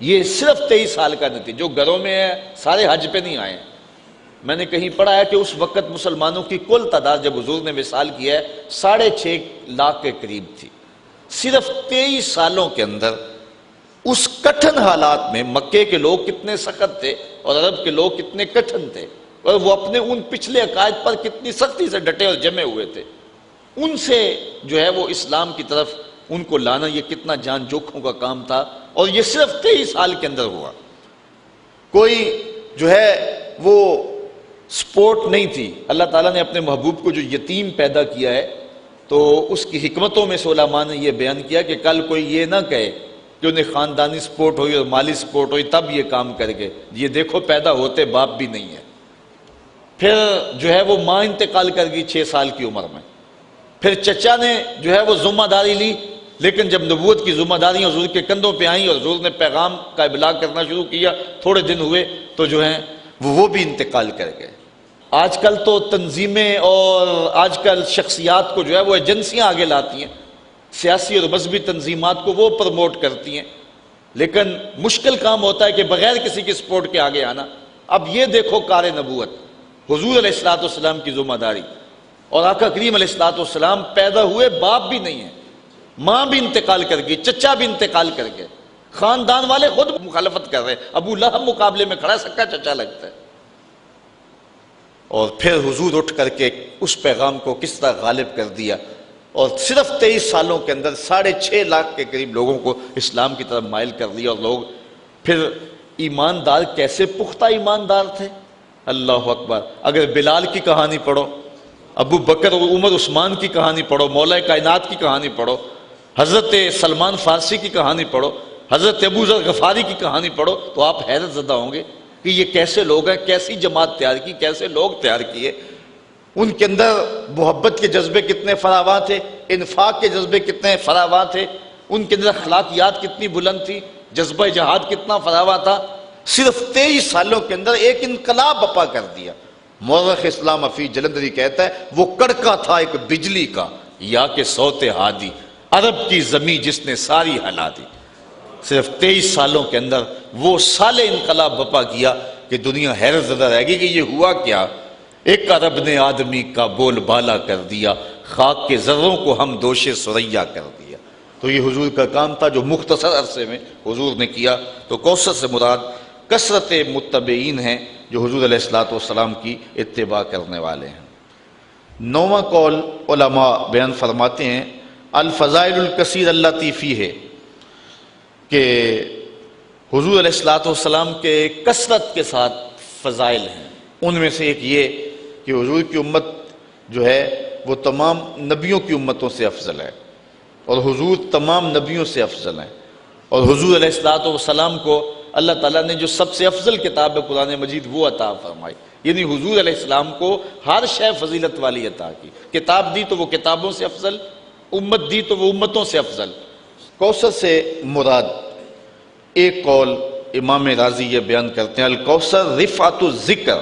یہ صرف 23 سال کا نتیجہ، جو گھروں میں ہے سارے حج پہ نہیں آئے۔ میں نے کہیں پڑھا ہے کہ اس وقت مسلمانوں کی کل تعداد جب حضور نے وصال کیا ہے 6.5 لاکھ کے قریب تھی۔ صرف 23 سالوں کے اندر اس کٹھن حالات میں مکے کے لوگ کتنے سخت تھے اور عرب کے لوگ کتنے کٹھن تھے، اور وہ اپنے ان پچھلے عقائد پر کتنی سختی سے ڈٹے اور جمے ہوئے تھے، ان سے جو ہے وہ اسلام کی طرف ان کو لانا یہ کتنا جان جوکھوں کا کام تھا، اور یہ صرف 23 سال کے اندر ہوا۔ کوئی جو ہے وہ سپورٹ نہیں تھی۔ اللہ تعالیٰ نے اپنے محبوب کو جو یتیم پیدا کیا ہے تو اس کی حکمتوں میں سے علماء نے یہ بیان کیا کہ کل کوئی یہ نہ کہے کہ انہیں خاندانی سپورٹ ہوئی اور مالی سپورٹ ہوئی تب یہ کام کر کے، یہ دیکھو پیدا ہوتے باپ بھی نہیں ہے۔ پھر جو ہے وہ ماں انتقال کر گئی 6 سال کی عمر میں، پھر چچا نے جو ہے وہ ذمہ داری لی، لیکن جب نبوت کی ذمہ داریاں حضور کے کندھوں پہ آئیں اور حضور نے پیغام کا ابلاغ کرنا شروع کیا، تھوڑے دن ہوئے تو جو ہیں وہ بھی انتقال کر گئے۔ آج کل تو تنظیمیں اور آج کل شخصیات کو جو ہے وہ ایجنسیاں آگے لاتی ہیں، سیاسی اور مذہبی تنظیمات کو وہ پروموٹ کرتی ہیں، لیکن مشکل کام ہوتا ہے کہ بغیر کسی کے سپورٹ کے آگے آنا۔ اب یہ دیکھو کار نبوت، حضور علیہ السلام کی ذمہ داری، اور آقا کریم علیہ السلام پیدا ہوئے باپ بھی نہیں ہے، ماں بھی انتقال کر گئی، چچا بھی انتقال کر گئے، خاندان والے خود مخالفت کر رہے، ابو لہب مقابلے میں کھڑا، سکا چچا لگتا ہے، اور پھر حضور اٹھ کر کے اس پیغام کو کس طرح غالب کر دیا، اور صرف 23 سالوں کے اندر 6.5 لاکھ کے قریب لوگوں کو اسلام کی طرف مائل کر دیا، اور لوگ پھر ایماندار کیسے پختہ ایماندار تھے، اللہ اکبر۔ اگر بلال کی کہانی پڑھو، ابو بکر اور عمر عثمان کی کہانی پڑھو، مولا کائنات کی کہانی پڑھو، حضرت سلمان فارسی کی کہانی پڑھو، حضرت ابو ذر غفاری کی کہانی پڑھو، تو آپ حیرت زدہ ہوں گے کہ یہ کیسے لوگ ہیں، کیسی جماعت تیار کی، کیسے لوگ تیار کیے۔ ان کے اندر محبت کے جذبے کتنے فراواں تھے، انفاق کے جذبے کتنے فراواں تھے، ان کے اندر اخلاقیات کتنی بلند تھی، جذبہ جہاد کتنا فراواں تھا۔ صرف 23 سالوں کے اندر ایک انقلاب بپا کر دیا۔ مورخ اسلام افی جلندری کہتا ہے وہ کڑکا تھا ایک بجلی کا، یا کہ صوت ہادی، عرب کی زمین جس نے ساری ہلا دی۔ صرف 23 سالوں کے اندر وہ سال انقلاب بپا کیا کہ دنیا حیرت زدہ رہ گئی کہ یہ ہوا کیا۔ ایک عرب نے آدمی کا بول بالا کر دیا، خاک کے ذروں کو ہم دوش سریا کر دیا۔ تو یہ حضور کا کام تھا جو مختصر عرصے میں حضور نے کیا۔ تو کوثر سے مراد کثرت متبعین ہیں جو حضور علیہ السلام کی اتباع کرنے والے ہیں۔ 9واں قول علماء بیان فرماتے ہیں الفضائل الکثیر اللاتی فیہ، کہ حضور علیہ السلام کے کثرت کے ساتھ فضائل ہیں۔ ان میں سے ایک یہ کہ حضور کی امت جو ہے وہ تمام نبیوں کی امتوں سے افضل ہے، اور حضور تمام نبیوں سے افضل ہیں، اور حضور علیہ السلام کو اللہ تعالیٰ نے جو سب سے افضل کتاب ہے قرآن مجید وہ عطا فرمائی، یعنی حضور علیہ السلام کو ہر شے فضیلت والی عطا کی۔ کتاب دی تو وہ کتابوں سے افضل، امت دی تو وہ امتوں سے افضل۔ کوثر سے مراد ایک قول امام رازی یہ بیان کرتے ہیں الکوثر رفعت الذکر،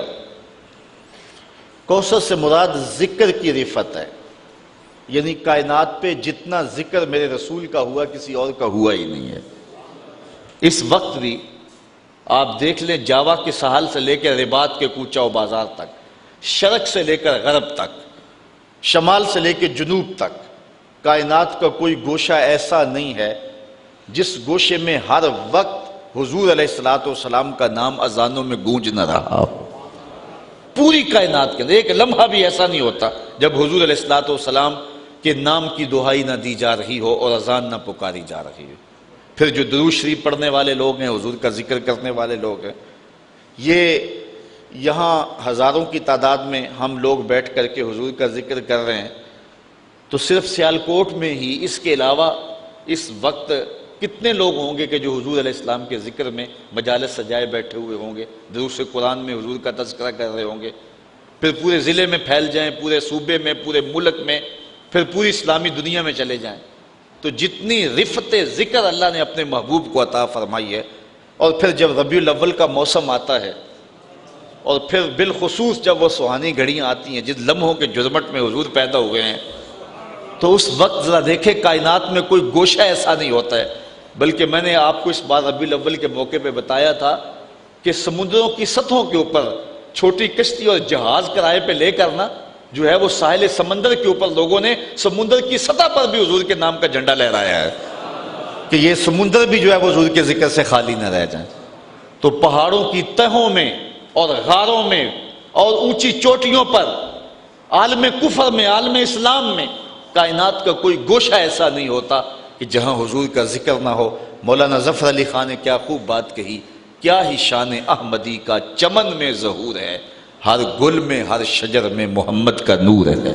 کوثر سے مراد ذکر کی رفعت ہے، یعنی کائنات پہ جتنا ذکر میرے رسول کا ہوا کسی اور کا ہوا ہی نہیں ہے۔ اس وقت بھی آپ دیکھ لیں جاوا کے ساحل سے لے کے رباط کے کوچہ و بازار تک، شرق سے لے کر غرب تک، شمال سے لے کے جنوب تک، کائنات کا کوئی گوشہ ایسا نہیں ہے جس گوشے میں ہر وقت حضور علیہ الصلوۃ والسلام کا نام اذانوں میں گونج نہ رہا ہو۔ پوری کائنات کے اندر ایک لمحہ بھی ایسا نہیں ہوتا جب حضور علیہ الصلوۃ والسلام کے نام کی دہائی نہ دی جا رہی ہو اور اذان نہ پکاری جا رہی ہو۔ پھر جو درود شریف پڑھنے والے لوگ ہیں، حضور کا ذکر کرنے والے لوگ ہیں، یہ یہاں ہزاروں کی تعداد میں ہم لوگ بیٹھ کر کے حضور کا ذکر کر رہے ہیں، تو صرف سیالکوٹ میں ہی اس کے علاوہ اس وقت کتنے لوگ ہوں گے کہ جو حضور علیہ السلام کے ذکر میں مجالس سجائے بیٹھے ہوئے ہوں گے، دروس قرآن میں حضور کا تذکرہ کر رہے ہوں گے۔ پھر پورے ضلع میں پھیل جائیں، پورے صوبے میں، پورے ملک میں، پھر پوری اسلامی دنیا میں چلے جائیں، تو جتنی رفت ذکر اللہ نے اپنے محبوب کو عطا فرمائی ہے، اور پھر جب ربیع الاول کا موسم آتا ہے، اور پھر بالخصوص جب وہ سہانی گھڑیاں آتی ہیں جس لمحوں کے جرمٹ میں حضور پیدا ہوئے ہیں، تو اس وقت ذرا دیکھیں کائنات میں کوئی گوشہ ایسا نہیں ہوتا ہے۔ بلکہ میں نے آپ کو اس بار ربیع الاول کے موقع پہ بتایا تھا کہ سمندروں کی سطحوں کے اوپر چھوٹی کشتی اور جہاز کرائے پہ لے کر نا جو ہے وہ ساحل سمندر کے اوپر لوگوں نے سمندر کی سطح پر بھی حضور کے نام کا جھنڈا لہرایا ہے کہ یہ سمندر بھی جو ہے وہ حضور کے ذکر سے خالی نہ رہ جائیں۔ تو پہاڑوں کی تہوں میں اور غاروں میں اور اونچی چوٹیوں پر، عالم کفر میں، عالم اسلام میں، کائنات کا کوئی گوشہ ایسا نہیں ہوتا کہ جہاں حضور کا ذکر نہ ہو۔ مولانا ظفر علی خان نے کیا خوب بات کہی، کیا ہی شان احمدی کا چمن میں ظہور ہے، ہر گل میں ہر شجر میں محمد کا نور ہے۔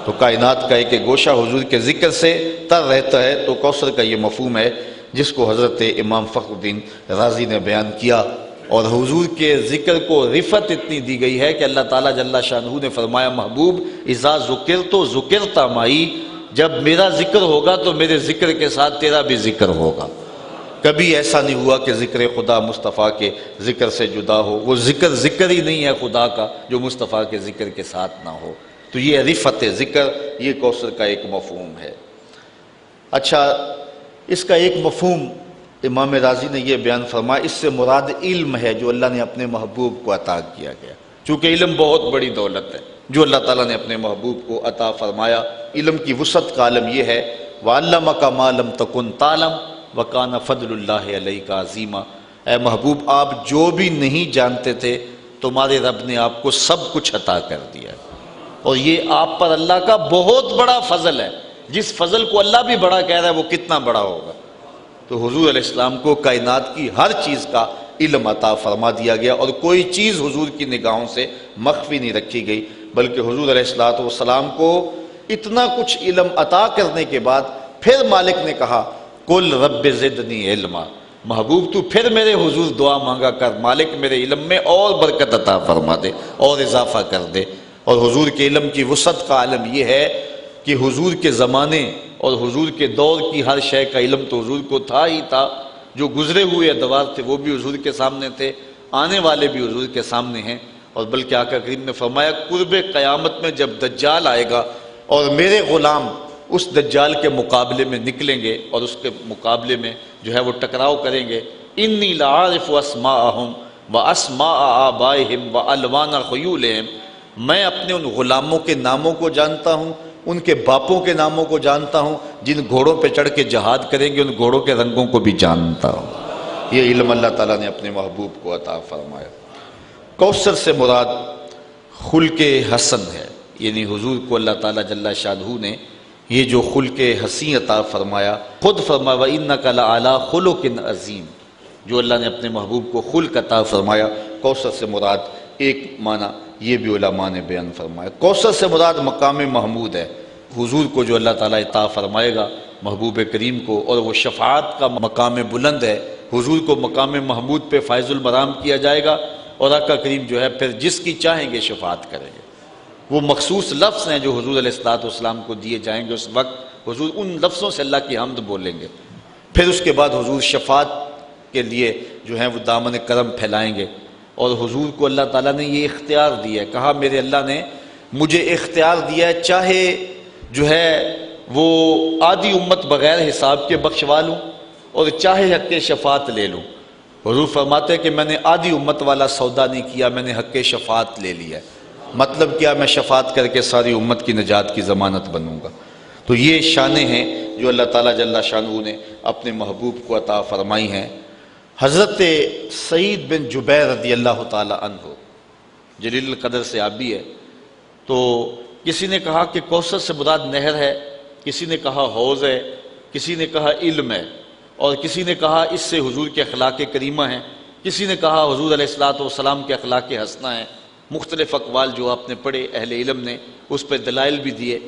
تو کائنات کا ایک گوشہ حضور کے ذکر سے تر رہتا ہے۔ تو کوثر کا یہ مفہوم ہے جس کو حضرت امام فخر الدین رازی نے بیان کیا، اور حضور کے ذکر کو رفت اتنی دی گئی ہے کہ اللہ تعالیٰ جل شانہ نے فرمایا، محبوب اذا ذکرت ذکرت معی، جب میرا ذکر ہوگا تو میرے ذکر کے ساتھ تیرا بھی ذکر ہوگا۔ کبھی ایسا نہیں ہوا کہ ذکر خدا مصطفیٰ کے ذکر سے جدا ہو، وہ ذکر ذکر ہی نہیں ہے خدا کا جو مصطفیٰ کے ذکر کے ساتھ نہ ہو۔ تو یہ رفت ذکر، یہ کوثر کا ایک مفہوم ہے۔ اچھا، اس کا ایک مفہوم امام رازی نے یہ بیان فرمایا، اس سے مراد علم ہے جو اللہ نے اپنے محبوب کو عطا کیا گیا، چونکہ علم بہت بڑی دولت ہے جو اللہ تعالیٰ نے اپنے محبوب کو عطا فرمایا۔ علم کی وسعت کا عالم یہ ہے، وَعَلَّمَكَ مَا لَمْ تَكُنْ تَعْلَمْ وَكَانَ فَضْلُ اللَّهِ عَلَيْكَ عَظِيمًا۔ اے محبوب، آپ جو بھی نہیں جانتے تھے تمہارے رب نے آپ کو سب کچھ عطا کر دیا، اور یہ آپ پر اللہ کا بہت بڑا فضل ہے۔ جس فضل کو اللہ بھی بڑا کہہ رہا ہے وہ کتنا بڑا ہوگا۔ تو حضور علیہ السلام کو کائنات کی ہر چیز کا علم عطا فرما دیا گیا، اور کوئی چیز حضور کی نگاہوں سے مخفی نہیں رکھی گئی، بلکہ حضور علیہ السلام کو اتنا کچھ علم عطا کرنے کے بعد پھر مالک نے کہا، قُلْ رَبِّ زِدْنِي عِلْمًا، محبوب تو پھر میرے حضور دعا مانگا کر، مالک میرے علم میں اور برکت عطا فرما دے اور اضافہ کر دے۔ اور حضور کے علم کی وسعت کا عالم یہ ہے کہ حضور کے زمانے اور حضور کے دور کی ہر شے کا علم تو حضور کو تھا ہی تھا، جو گزرے ہوئے ادوار تھے وہ بھی حضور کے سامنے تھے، آنے والے بھی حضور کے سامنے ہیں۔ اور بلکہ آقا کریم نے فرمایا، قرب قیامت میں جب دجال آئے گا اور میرے غلام اس دجال کے مقابلے میں نکلیں گے اور اس کے مقابلے میں جو ہے وہ ٹکراؤ کریں گے، انی لعارف اسماءہم واسماء آبائہم والوان خیولہم، میں اپنے ان غلاموں کے ناموں کو جانتا ہوں، ان کے باپوں کے ناموں کو جانتا ہوں، جن گھوڑوں پہ چڑھ کے جہاد کریں گے ان گھوڑوں کے رنگوں کو بھی جانتا ہوں۔ یہ علم اللہ تعالیٰ نے اپنے محبوب کو عطا فرمایا۔ کوثر سے مراد خلق حسن ہے، یعنی حضور کو اللہ تعالیٰ جل شانہ نے یہ جو خلق حسین عطا فرمایا، خود فرمایا وَإِنَّكَ لَعَلَىٰ خُلُقٍ عَظِيمٍ، جو اللہ نے اپنے محبوب کو خلق عطا فرمایا۔ کوثر سے مراد ایک معنی یہ بھی علماء نے بیان فرمایا، کوثر سے مراد مقام محمود ہے، حضور کو جو اللہ تعالیٰ عطا فرمائے گا محبوب کریم کو، اور وہ شفاعت کا مقام بلند ہے، حضور کو مقام محمود پہ فائز المرام کیا جائے گا، اور آقا کریم جو ہے پھر جس کی چاہیں گے شفاعت کریں گے۔ وہ مخصوص لفظ ہیں جو حضور علیہ السلام کو دیے جائیں گے، اس وقت حضور ان لفظوں سے اللہ کی حمد بولیں گے، پھر اس کے بعد حضور شفاعت کے لیے جو ہے وہ دامن کرم پھیلائیں گے۔ اور حضور کو اللہ تعالیٰ نے یہ اختیار دیا ہے، کہا میرے اللہ نے مجھے اختیار دیا ہے، چاہے جو ہے وہ آدھی امت بغیر حساب کے بخشوا لوں اور چاہے حق شفاعت لے لوں۔ حضور فرماتے ہیں کہ میں نے آدھی امت والا سودا نہیں کیا، میں نے حق شفاعت لے لیا ہے۔ مطلب کیا؟ میں شفاعت کر کے ساری امت کی نجات کی ضمانت بنوں گا۔ تو یہ شانیں ہیں جو اللہ تعالیٰ جل شانہ نے اپنے محبوب کو عطا فرمائی ہیں۔ حضرت سعید بن جبیر رضی اللہ تعالیٰ عنہ جلیل القدر سے آبی ہے، تو کسی نے کہا کہ کوثر سے مراد نہر ہے، کسی نے کہا حوض ہے، کسی نے کہا علم ہے، اور کسی نے کہا اس سے حضور کے اخلاق کریمہ ہیں، کسی نے کہا حضور علیہ السلام کے اخلاق حسنہ ہیں۔ مختلف اقوال جو آپ نے پڑھے اہل علم نے اس پہ دلائل بھی دیے،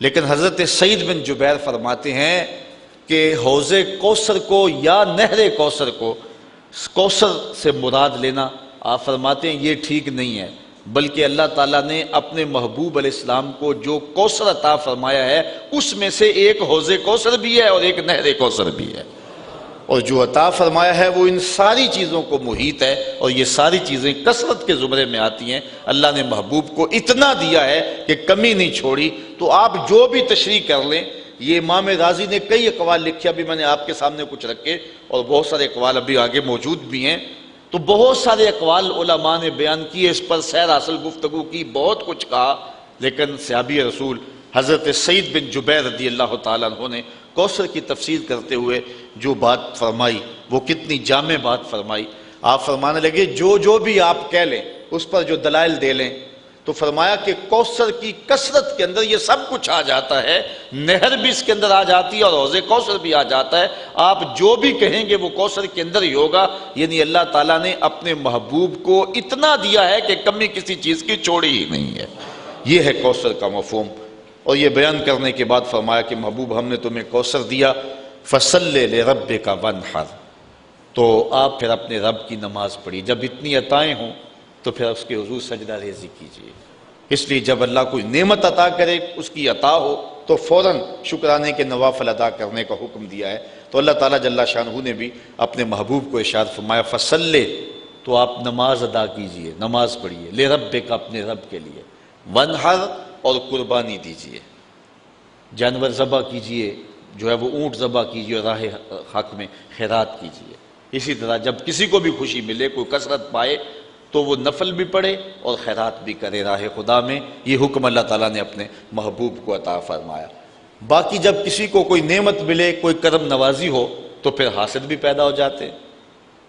لیکن حضرت سعید بن جبیر فرماتے ہیں کہ حوض کوثر کو یا نہر کوثر کو کوثر سے مراد لینا، آپ فرماتے ہیں یہ ٹھیک نہیں ہے، بلکہ اللہ تعالیٰ نے اپنے محبوب علیہ السلام کو جو کوثر عطا فرمایا ہے اس میں سے ایک حوض کوثر بھی ہے اور ایک نہر کوثر بھی ہے، اور جو عطا فرمایا ہے وہ ان ساری چیزوں کو محیط ہے، اور یہ ساری چیزیں کثرت کے زمرے میں آتی ہیں۔ اللہ نے محبوب کو اتنا دیا ہے کہ کمی نہیں چھوڑی، تو آپ جو بھی تشریح کر لیں۔ یہ امام رازی نے کئی اقوال لکھے، ابھی میں نے آپ کے سامنے کچھ رکھے، اور بہت سارے اقوال ابھی آگے موجود بھی ہیں، تو بہت سارے اقوال علماء نے بیان کیے، اس پر سیر حاصل گفتگو کی، بہت کچھ کہا، لیکن صحابی رسول حضرت سعید بن جبیر رضی اللہ تعالیٰ عنہ نے کوثر کی تفسیر کرتے ہوئے جو بات فرمائی وہ کتنی جامع بات فرمائی۔ آپ فرمانے لگے جو بھی آپ کہہ لیں اس پر جو دلائل دے لیں، تو فرمایا کہ کوثر کی کثرت کے اندر یہ سب کچھ آ جاتا ہے، نہر بھی اس کے اندر آ جاتی ہے اور حوض کوثر بھی آ جاتا ہے، آپ جو بھی کہیں گے وہ کوثر کے اندر ہی ہوگا۔ یعنی اللہ تعالیٰ نے اپنے محبوب کو اتنا دیا ہے کہ کمی کسی چیز کی چھوڑی ہی نہیں ہے۔ یہ ہے کوثر کا مفہوم۔ اور یہ بیان کرنے کے بعد فرمایا کہ محبوب ہم نے تمہیں کوثر دیا، فَصَلِّ لِرَبِّكَ وَانْحَرْ، تو آپ پھر اپنے رب کی نماز پڑھی۔ جب اتنی عطائیں ہوں تو پھر اس کے حضور سجدہ ریزی کیجیے۔ اس لیے جب اللہ کوئی نعمت عطا کرے، اس کی عطا ہو، تو فوراً شکرانے کے نوافل ادا کرنے کا حکم دیا ہے۔ تو اللہ تعالیٰ جل شانہ نے بھی اپنے محبوب کو ارشاد فرمایا فَصَلِّ، تو آپ نماز ادا کیجیے، نماز پڑھیے، لِرَبِّكَ، اپنے رب کے لیے، وَانْحَرْ، اور قربانی دیجیے، جانور ذبح کیجیے، جو ہے وہ اونٹ ذبح کیجیے، راہ حق میں خیرات کیجیے۔ اسی طرح جب کسی کو بھی خوشی ملے، کوئی کثرت پائے، تو وہ نفل بھی پڑھے اور خیرات بھی کرے راہ خدا میں۔ یہ حکم اللہ تعالیٰ نے اپنے محبوب کو عطا فرمایا۔ باقی جب کسی کو کوئی نعمت ملے، کوئی کرم نوازی ہو، تو پھر حاسد بھی پیدا ہو جاتے ہیں۔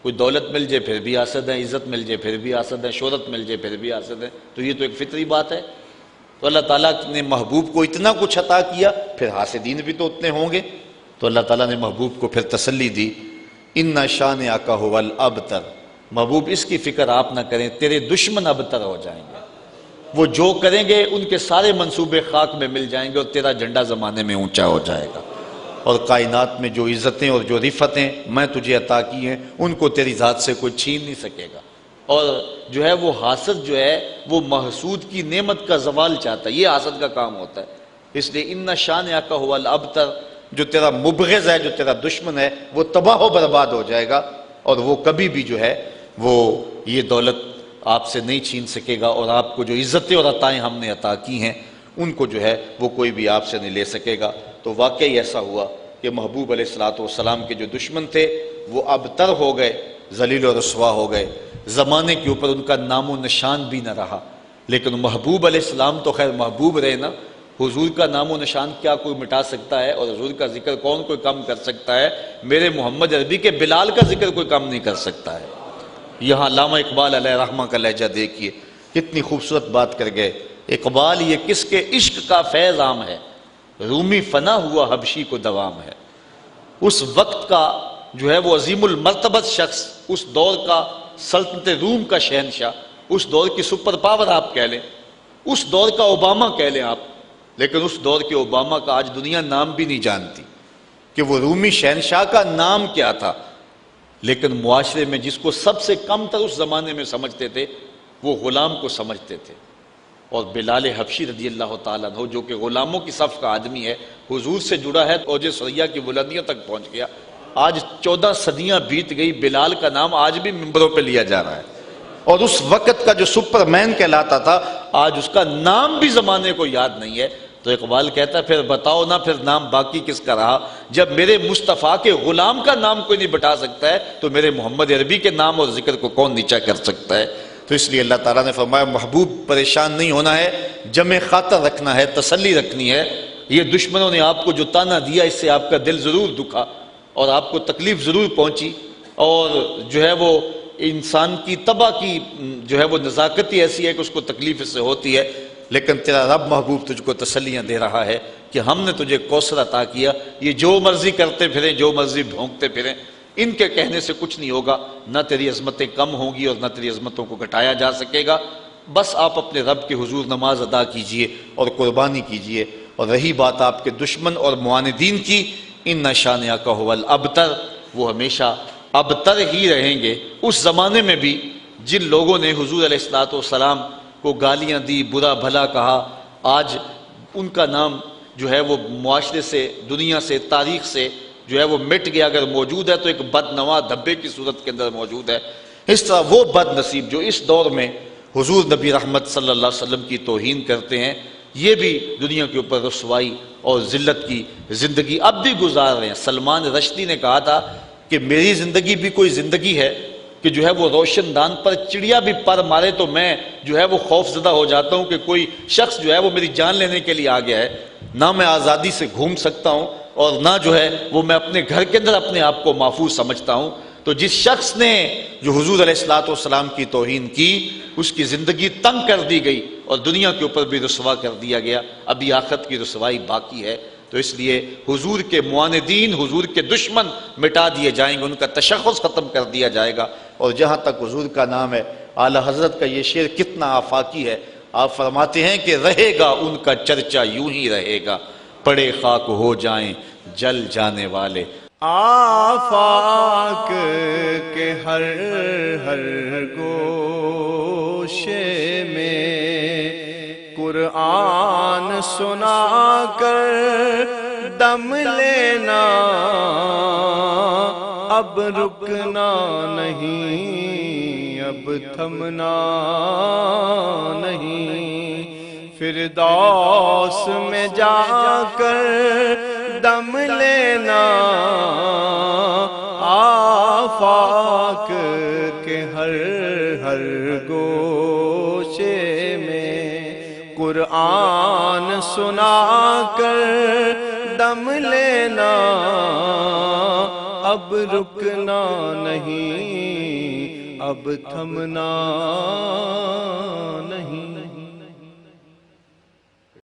کوئی دولت مل جائے پھر بھی حاسد ہے، عزت مل جائے پھر بھی حاسد ہے، شہرت مل جائے پھر بھی حاسد ہے۔ تو یہ تو ایک فطری بات ہے۔ تو اللہ تعالیٰ نے محبوب کو اتنا کچھ عطا کیا، پھر حاسدین بھی تو اتنے ہوں گے۔ تو اللہ تعالیٰ نے محبوب کو پھر تسلی دی، اِنَّ شَانِئَکَ هُوَ الْأَبْتَرُ، محبوب اس کی فکر آپ نہ کریں، تیرے دشمن ابتر ہو جائیں گے، وہ جو کریں گے ان کے سارے منصوبے خاک میں مل جائیں گے، اور تیرا جھنڈا زمانے میں اونچا ہو جائے گا، اور کائنات میں جو عزتیں اور جو رفتیں میں تجھے عطا کی ہیں ان کو تیری ذات سے کوئی چھین نہیں سکے گا۔ اور جو ہے وہ حاسد جو ہے وہ محسود کی نعمت کا زوال چاہتا ہے، یہ حاسد کا کام ہوتا ہے۔ اس لیے اِنَّ شَانِئَکَ هُوَ الْأَبْتَرُ، جو تیرا مبغض ہے، جو تیرا دشمن ہے، وہ تباہ و برباد ہو جائے گا، اور وہ کبھی بھی جو ہے وہ یہ دولت آپ سے نہیں چھین سکے گا، اور آپ کو جو عزتیں اور عطائیں ہم نے عطا کی ہیں ان کو جو ہے وہ کوئی بھی آپ سے نہیں لے سکے گا۔ تو واقعی ایسا ہوا کہ محبوب علیہ السلام کے جو دشمن تھے وہ ابتر ہو گئے، ذلیل و رسوا ہو گئے، زمانے کے اوپر ان کا نام و نشان بھی نہ رہا۔ لیکن محبوب علیہ السلام تو خیر محبوب رہے نا، حضور کا نام و نشان کیا کوئی مٹا سکتا ہے، اور حضور کا ذکر کون کوئی کم کر سکتا ہے؟ میرے محمد عربی کے بلال کا ذکر کوئی کم نہیں کر سکتا ہے۔ یہاں علامہ اقبال علیہ رحمہ کا لہجہ دیکھیے، کتنی خوبصورت بات کر گئے۔ اقبال یہ کس کے عشق کا فیض عام ہے، رومی فنا ہوا حبشی کو دوام ہے۔ اس وقت کا جو ہے وہ عظیم المرتبت شخص، اس دور کا سلطنت روم کا شہنشاہ، اس دور کی سپر پاور آپ کہہ لیں، اس دور کا اوباما کہہ لیں آپ، لیکن اس دور کے اوباما کا آج دنیا نام بھی نہیں جانتی کہ وہ رومی شہنشاہ کا نام کیا تھا۔ لیکن معاشرے میں جس کو سب سے کم تر اس زمانے میں سمجھتے تھے وہ غلام کو سمجھتے تھے، اور بلال حبشی رضی اللہ تعالیٰ عنہ جو کہ غلاموں کی صف کا آدمی ہے، حضور سے جڑا ہے، اوج ثریا کی بلندیوں تک پہنچ گیا۔ آج 14 صدیاں بیت گئی، بلال کا نام آج بھی ممبروں پہ لیا جا رہا ہے، اور اس وقت کا جو سپر مین کہلاتا تھا آج اس کا نام بھی زمانے کو یاد نہیں ہے۔ تو اقبال کہتا ہے پھر بتاؤ نا، پھر نام باقی کس کا رہا؟ جب میرے مصطفیٰ کے غلام کا نام کوئی نہیں بتا سکتا ہے تو میرے محمد عربی کے نام اور ذکر کو کون نیچا کر سکتا ہے؟ تو اس لیے اللہ تعالیٰ نے فرمایا محبوب پریشان نہیں ہونا ہے، جمع خاطر رکھنا ہے، تسلی رکھنی ہے، یہ دشمنوں نے آپ کو جو تانا دیا اس سے آپ کا دل ضرور دکھا اور آپ کو تکلیف ضرور پہنچی، اور جو ہے وہ انسان کی طبع کی جو ہے وہ نزاکت ہی ایسی ہے کہ اس کو تکلیف اس سے ہوتی ہے، لیکن تیرا رب محبوب تجھ کو تسلیاں دے رہا ہے کہ ہم نے تجھے کوثر عطا کیا، یہ جو مرضی کرتے پھریں، جو مرضی بھونکتے پھریں، ان کے کہنے سے کچھ نہیں ہوگا، نہ تیری عظمتیں کم ہوں گی اور نہ تیری عظمتوں کو گھٹایا جا سکے گا۔ بس آپ اپنے رب کے حضور نماز ادا کیجئے اور قربانی کیجئے۔ اور رہی بات آپ کے دشمن اور معاندین کی، ان شانئک ھو الابتر، وہ ہمیشہ ابتر ہی رہیں گے۔ اس زمانے میں بھی جن لوگوں نے حضور علیہ الصلوۃ والسلام کو گالیاں دی، برا بھلا کہا، آج ان کا نام جو ہے وہ معاشرے سے، دنیا سے، تاریخ سے جو ہے وہ مٹ گیا، اگر موجود ہے تو ایک بدنما دھبے کی صورت کے اندر موجود ہے۔ اس طرح وہ بد نصیب جو اس دور میں حضور نبی رحمت صلی اللہ علیہ وسلم کی توہین کرتے ہیں، یہ بھی دنیا کے اوپر رسوائی اور ذلت کی زندگی اب بھی گزار رہے ہیں۔ سلمان رشدی نے کہا تھا کہ میری زندگی بھی کوئی زندگی ہے کہ جو ہے وہ روشن دان پر چڑیا بھی پر مارے تو میں جو ہے وہ خوف زدہ ہو جاتا ہوں کہ کوئی شخص جو ہے وہ میری جان لینے کے لیے آ گیا ہے، نہ میں آزادی سے گھوم سکتا ہوں اور نہ جو ہے وہ میں اپنے گھر کے اندر اپنے آپ کو محفوظ سمجھتا ہوں۔ تو جس شخص نے جو حضور علیہ الصلوۃ والسلام کی توہین کی، اس کی زندگی تنگ کر دی گئی اور دنیا کے اوپر بھی رسوا کر دیا گیا، ابھی آخرت کی رسوائی باقی ہے۔ تو اس لیے حضور کے معاندین، حضور کے دشمن مٹا دیے جائیں گے، ان کا تشخص ختم کر دیا جائے گا۔ اور جہاں تک حضور کا نام ہے، اعلیٰ حضرت کا یہ شعر کتنا آفاقی ہے۔ آپ فرماتے ہیں کہ رہے گا ان کا چرچا یوں ہی رہے گا، پڑے خاک ہو جائیں جل جانے والے۔ آفاق کے ہر ہر گوشے میں قرآن سنا کر دم لینا، اب رکنا نہیں، اب تھمنا نہیں، فردوس میں جا کر دم لینا، آفاق کے ہر ہر گوشے میں قرآن سنا کر دم لینا، اب رکنا نہیں، اب تھمنا نہیں۔